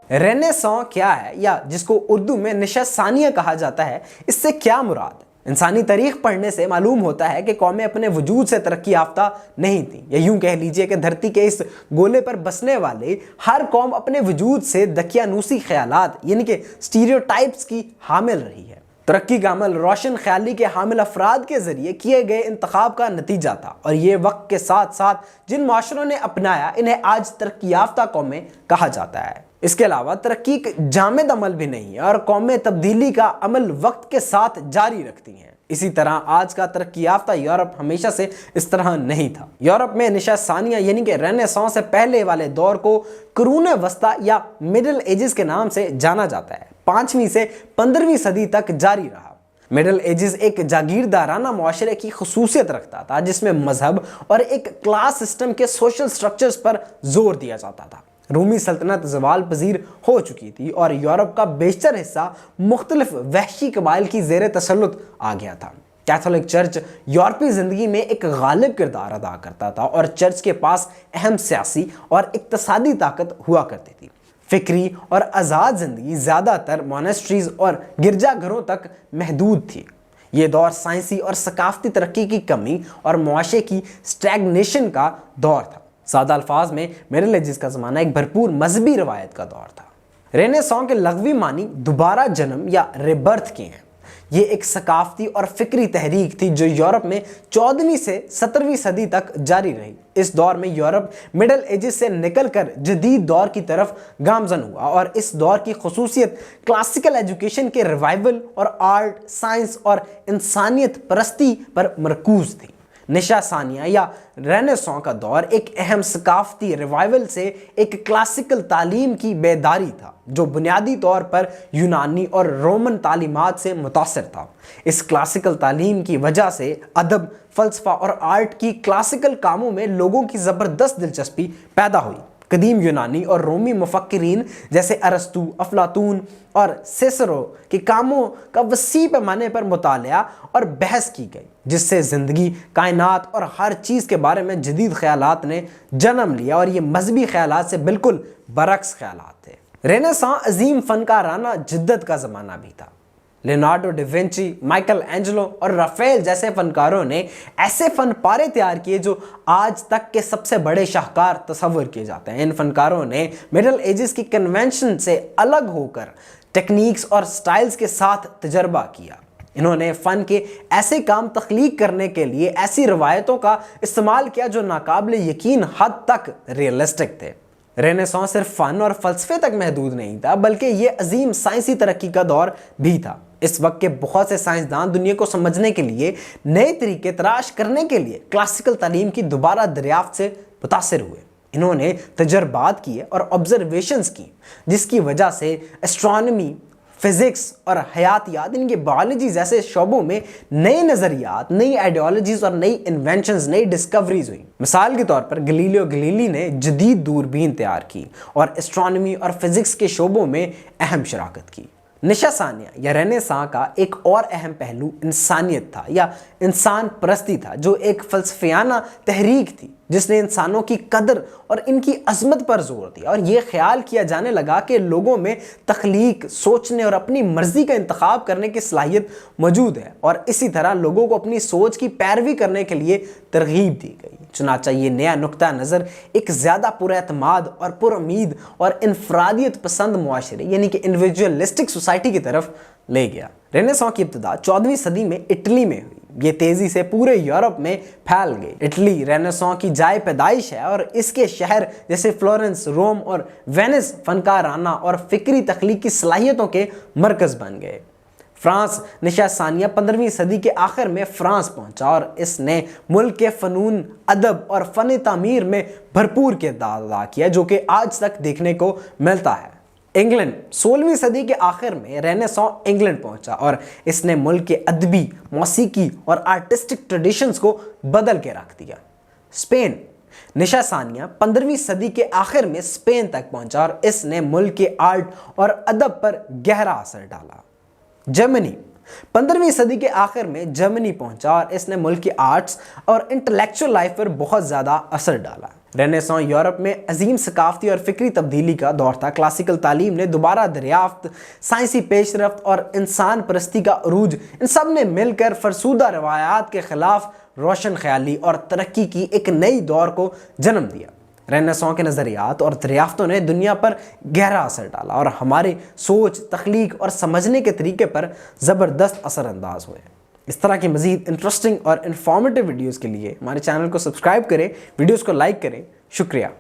Renaissance क्या है, या जिसको उर्दू में नशा सानिया कहा जाता है, इससे क्या मुराद है? इंसानी तारीख पढ़ने से मालूम होता है कि कौमें अपने वजूद से तरक्की याफ्ता नहीं थी, या यूं कह लीजिए कि धरती के इस गोले पर बसने वाले हर कौम अपने वजूद से दकियानूसी ख्यालात यानी कि स्टीरियोटाइप्स की हामिल रही है। तरक्की का अमल रोशन ख्याली के हामिल अफराद के जरिए किए गए इंतखाब का नतीजा था, और ये वक्त के साथ साथ जिन माशरों ने अपनाया इन्हें आज तरक्की याफ्ता कौमें कहा जाता है। इसके अलावा तरक्की एक जामिद अमल भी नहीं है, और कौमें तब्दीली का अमल वक्त के साथ जारी रखती हैं। इसी तरह आज का तरक्की याफ्ता यूरोप हमेशा से इस तरह नहीं था। यूरोप में नशा सानिया यानी कि रेनेसां से पहले वाले दौर को कुरून वस्ता या मिडिल एजेस के नाम से जाना जाता है। 5वीं से 15वीं सदी तक जारी रहा। मिडिल एजेस एक जागीरदाराना मुआशरे की खसूसियत रखता था, जिसमें मजहब और एक क्लास सिस्टम के सोशल स्ट्रक्चर्स पर जोर दिया जाता था। रूमी सल्तनत ज़वाल पजीर हो चुकी थी, और यूरोप का बेशतर हिस्सा मुख्तलिफ वहशी कबाइल की ज़ेर तसल्लुत आ गया था। कैथोलिक चर्च यूरोपीय ज़िंदगी में एक गालिब किरदार अदा करता था, और चर्च के पास अहम सियासी और इक्तसादी ताकत हुआ करती थी। फिक्री और आज़ाद ज़िंदगी ज़्यादातर मोनेस्ट्रीज़ और गिरजाघरों तक महदूद थी। ये दौर साइंसी और सकाफती तरक्की की कमी और मुआशरे की स्टैग्नेशन का दौर था। सादा अल्फाज में मिडिल एजेस का ज़माना एक भरपूर मजहबी रवायत का दौर था। रेनेसां के लग़वी मानी दोबारा जन्म या रिबर्थ के हैं। ये एक सकाफती और फिक्री तहरीक थी जो यूरोप में 14वीं से 17वीं सदी तक जारी रही। इस दौर में यूरोप मिडिल एजेस से निकलकर जदीद दौर की तरफ गामजन हुआ, और इस दौर की खसूसियत क्लासिकल एजुकेशन के रिवाइवल और आर्ट, साइंस और इंसानियत परस्ती पर मरकूज थी। नशा सानिया या रेनेसां का दौर एक अहम सकाफती रिवाइवल से एक क्लासिकल तालीम की बेदारी था, जो बुनियादी तौर पर यूनानी और रोमन तालीमात से मुतासिर था। इस क्लासिकल तालीम की वजह से अदब, फ़लसफ़ा और आर्ट की क्लासिकल कामों में लोगों की ज़बरदस्त दिलचस्पी पैदा हुई। कदीम यूनानी और रोमी मुफक्किरीन जैसे अरस्तु, अफलातून और सिसरो के कामों का वसी पैमाने पर मुतालिया और बहस की गई, जिससे ज़िंदगी, कायनात और हर चीज़ के बारे में जदीद ख्यालात ने जन्म लिया, और ये मजहबी ख्यालात से बिल्कुल बरक्स ख्यालात थे। रेनेसां अजीम फनकाराना जिद्दत का ज़माना भी था। Leonardo da Vinci, Michael Angelo और राफेल जैसे फनकारों ने ऐसे फन पारे तैयार किए जो आज तक के सबसे बड़े शाहकार तस्वर किए जाते हैं। इन फनकारों ने मिडिल एजेस की कन्वेंशन से अलग होकर टेक्निक्स और स्टाइल्स के साथ तजर्बा किया। इन्होंने फ़न के ऐसे काम तख्लीक करने के लिए ऐसी रवायतों का इस्तेमाल किया जो नाकाबिल यकीन हद तक रियलिस्टिक थे। रेनेसां सिर्फ फ़न और फ़लसफ़े तक महदूद नहीं था, बल्कि ये अजीम साइंसी तरक्की का दौर भी था। इस वक्त के बहुत से साइंसदान दुनिया को समझने के लिए, नए तरीके तलाश करने के लिए क्लासिकल तालीम की दोबारा दरियाफ्त से मुतासिर हुए। इन्होंने तजर्बात किए और ऑब्जर्वेशंस की, जिसकी वजह से एस्ट्रोनॉमी, फिज़िक्स और हयातियात, इनके बायोलॉजी जैसे शोबों में नए नज़रियात, नई आइडियोलॉजीज़ और नई इन्वेंशंस, नई डिस्कवरीज हुई। मिसाल के तौर पर गलीलियो गलीली ने जदीद दूरबीन तैयार की और एस्ट्रोनॉमी और फिज़िक्स के शोबों में अहम शराकत की। नशा सानिया या रेनेसां का एक और अहम पहलू इंसानियत था या इंसान परस्ती था, जो एक फ़लसफ़ियाना तहरीक थी जिसने इंसानों की कदर और इनकी अज़मत पर जोर दिया, और ये ख्याल किया जाने लगा कि लोगों में तख्लीक, सोचने और अपनी मर्ज़ी का इंतखाब करने की सलाहियत मौजूद है, और इसी तरह लोगों को अपनी सोच की पैरवी करने के लिए तरगीब दी गई। चुनांचे ये नया नुक्ता नज़र एक ज़्यादा पुरएतमाद और पुरुमीद और इनफरादियत पसंद मुआशरे यानी कि इंडिविजुअलिस्टिक सोसाइटी की तरफ ले गया। रेनेसां की इब्तिदा 14वीं सदी में इटली में हुई। ये तेज़ी से पूरे यूरोप में फैल गई। इटली रेनेसां की जाए पैदाइश है, और इसके शहर जैसे फ्लोरेंस, रोम और वेनिस फनकाराना और फ़िक्री तख्लीकी सलाहियतों के मरकज़ बन गए। फ्रांस नशा सानिया 15वीं सदी के आखिर में फ्रांस पहुंचा, और इसने मुल्क के फ़नून, अदब और फ़न तामीर में भरपूर किरदार अदा किया, जो कि आज तक देखने को मिलता है। इंग्लैंड 16वीं सदी के आखिर में रेनेसां इंग्लैंड पहुंचा, और इसने मुल्क के अदबी, मौसीकी और आर्टिस्टिक ट्रेडिशंस को बदल के रख दिया। स्पेन नशा सानिया 15वीं सदी के आखिर में स्पेन तक पहुंचा, और इसने मुल्क के आर्ट और अदब पर गहरा असर डाला। जर्मनी 15वीं सदी के आखिर में जर्मनी पहुंचा और इसने मुल्क की आर्ट्स और इंटेलेक्चुअल लाइफ पर बहुत ज़्यादा असर डाला। रेनेसां यूरोप में अजीम सकाफती और फिक्री तब्दीली का दौर था। क्लासिकल तालीम ने दोबारा दरियाफ्त, साइंसी पेशरफ्त और इंसान परस्ती का अरूज, इन सब ने मिलकर फरसूदा रवायात के खिलाफ रोशन ख्याली और तरक्की की एक नई दौर को जन्म दिया। रेनेसां के नज़रियात और दरियाफ्तों ने दुनिया पर गहरा असर डाला और हमारे सोच, तख्लीक और समझने के तरीके पर ज़बरदस्त असरअंदाज हुए। इस तरह की मज़ीद इंटरेस्टिंग और इन्फॉर्मेटिव वीडियोज़ के लिए हमारे चैनल को सब्सक्राइब करें, वीडियोज़ को लाइक करें। शुक्रिया।